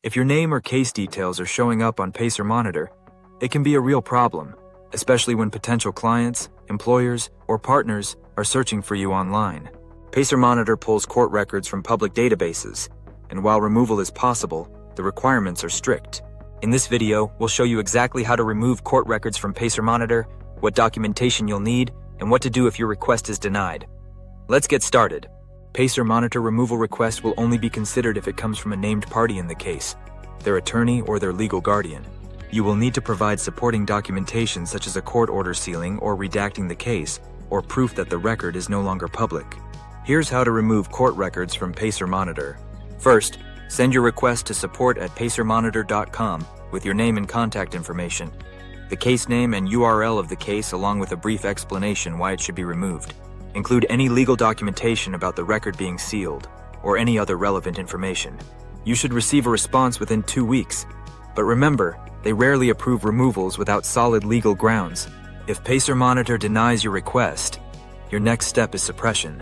If your name or case details are showing up on PacerMonitor, it can be a real problem, especially when potential clients, employers, or partners are searching for you online. PacerMonitor pulls court records from public databases, and while removal is possible, the requirements are strict. In this video, we'll show you exactly how to remove court records from PacerMonitor, what documentation you'll need, and what to do if your request is denied. Let's get started. PacerMonitor removal request will only be considered if it comes from a named party in the case, their attorney or their legal guardian. You will need to provide supporting documentation such as a court order sealing or redacting the case, or proof that the record is no longer public. Here's how to remove court records from PacerMonitor. First, send your request to support@pacermonitor.com with your name and contact information, the case name and URL of the case along with a brief explanation why it should be removed. Include any legal documentation about the record being sealed, or any other relevant information. You should receive a response within 2 weeks, but remember, they rarely approve removals without solid legal grounds. If PacerMonitor denies your request, your next step is suppression.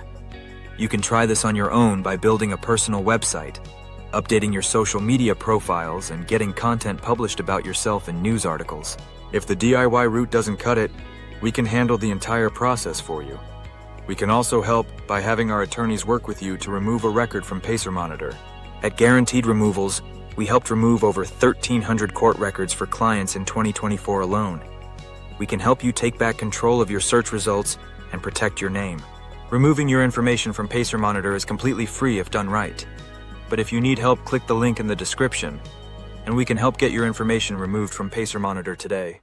You can try this on your own by building a personal website, updating your social media profiles, and getting content published about yourself in news articles. If the DIY route doesn't cut it, we can handle the entire process for you. We can also help by having our attorneys work with you to remove a record from PacerMonitor. At Guaranteed Removals, we helped remove over 1,300 court records for clients in 2024 alone. We can help you take back control of your search results and protect your name. Removing your information from PacerMonitor is completely free if done right. But if you need help, click the link in the description, and we can help get your information removed from PacerMonitor today.